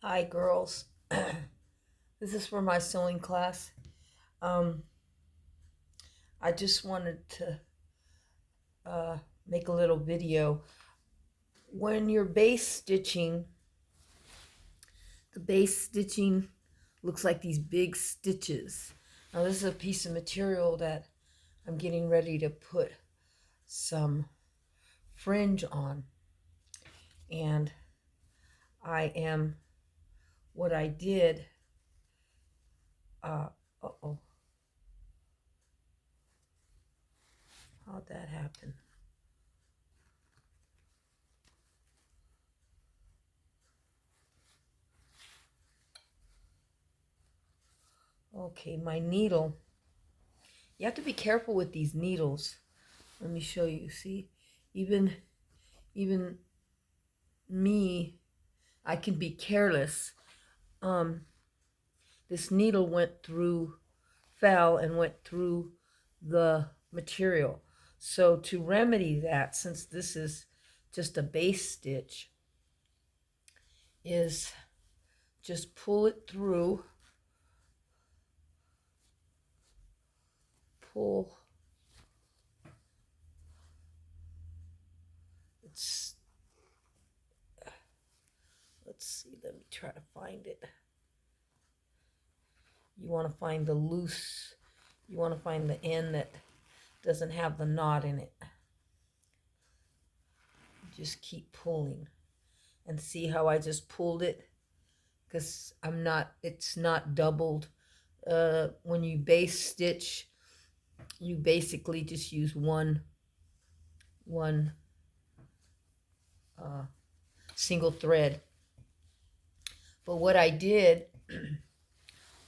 Hi, girls. This is for my sewing class. Um, I just wanted to uh, make a little video. When you're base stitching, the base stitching looks like these big stitches. Now, this is a piece of material that I'm getting ready to put some fringe on. And what I did, uh-oh, how'd that happen? Okay, my needle. You have to be careful with these needles. Let me show you. See, even even me, I can be careless. Um, this needle fell and went through the material. So to remedy that, since this is just a base stitch, is just pull it through, pull. It's, let's see, let me try to find it. You want to find the loose, you want to find the end that doesn't have the knot in it. Just keep pulling and see how I just pulled it, because it's not doubled. When you base stitch, you basically just use one uh, single thread. But what I did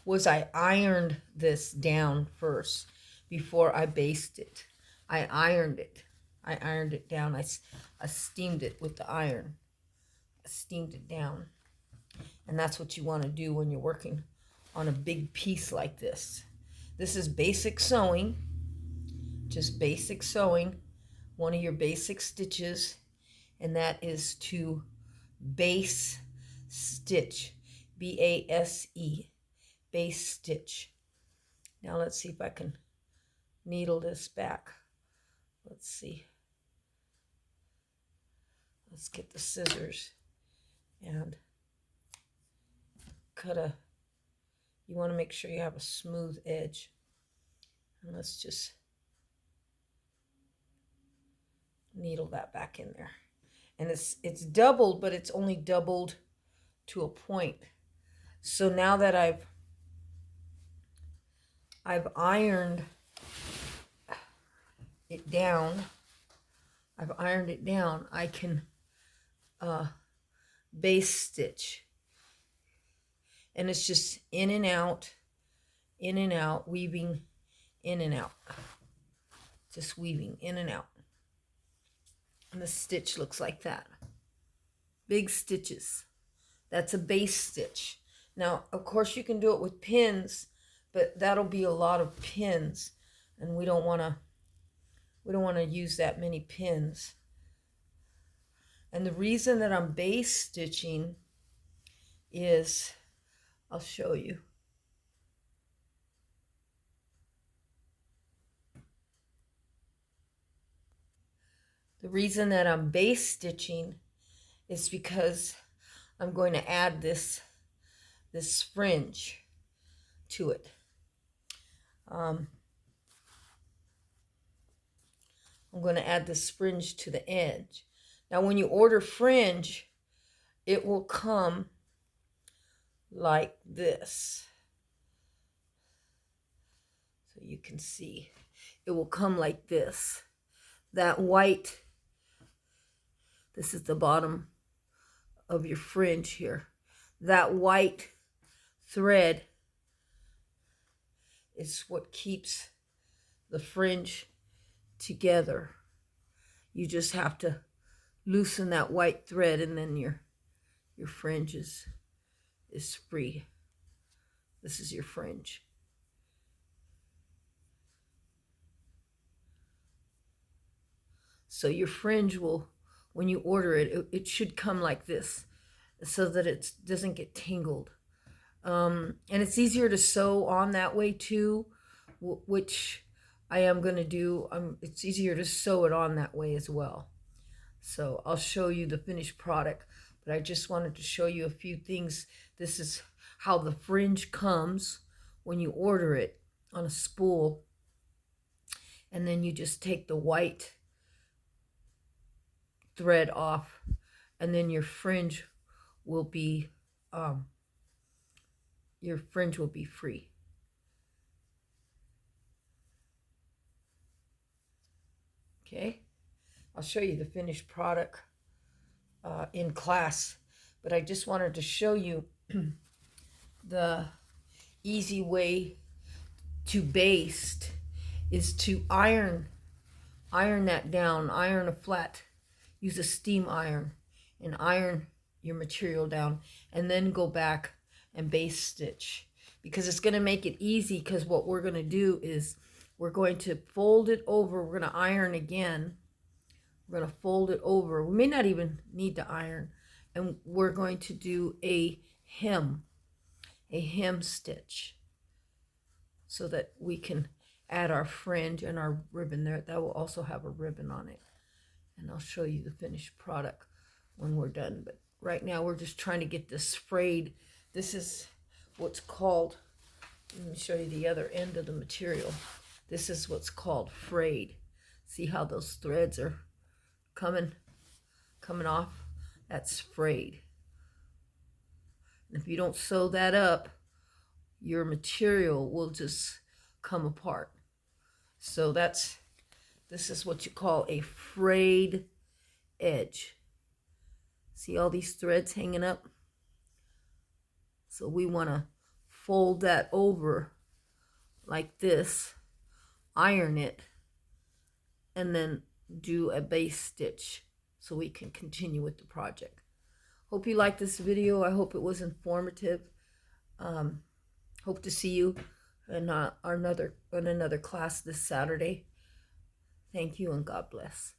was I ironed this down first before I basted it. I ironed it down. I steamed it with the iron. I steamed it down. And that's what you want to do when you're working on a big piece like this. This is basic sewing, just basic sewing, one of your basic stitches, and that is to base stitch, B-A-S-E, base stitch. Now let's see if I can needle this back. Let's see. Let's get the scissors and you want to make sure you have a smooth edge. And let's just needle that back in there. And it's doubled, but it's only doubled to a point. So now that I've ironed it down, I can base stitch. And it's just in and out, weaving in and out. Just weaving in and out. And the stitch looks like that. Big stitches. That's a base stitch. Now, of course, you can do it with pins, but that'll be a lot of pins, and we don't want to use that many pins. And the reason that I'm base stitching is, I'll show you. The reason that I'm base stitching is because I'm going to add this fringe to it. I'm going to add this fringe to the edge. Now, when you order fringe, it will come like this. So you can see, it will come like this. That white, this is the bottom of your fringe here. That white thread is what keeps the fringe together. You just have to loosen that white thread, and then your fringe is free. This is your fringe. So your fringe will, when you order it, it should come like this. so that it doesn't get tangled. And it's easier to sew on that way too, which I am going to do. It's easier to sew it on that way as well. So I'll show you the finished product, but I just wanted to show you a few things. This is how the fringe comes when you order it on a spool. And then you just take the white thread off, and then your fringe will be free. Okay, I'll show you the finished product in class, but I just wanted to show you the easy way to baste is to iron that down, iron a flat, use a steam iron and iron your material down, and then go back and baste stitch, because it's going to make it easy. Because what we're going to do is we're going to fold it over. We're going to iron again. We're going to fold it over. We may not even need to iron, and we're going to do a hem stitch, so that we can add our fringe and our ribbon there. That will also have a ribbon on it, and I'll show you the finished product when we're done. But right now we're just trying to get this frayed. This is what's called, let me show you the other end of the material. This is what's called frayed. See how those threads are coming off? That's frayed. And if you don't sew that up, your material will just come apart. So this is what you call a frayed edge. See all these threads hanging up? So we want to fold that over like this, iron it, and then do a base stitch so we can continue with the project. Hope you liked this video. I hope it was informative. Hope to see you in another class this Saturday. Thank you, and God bless.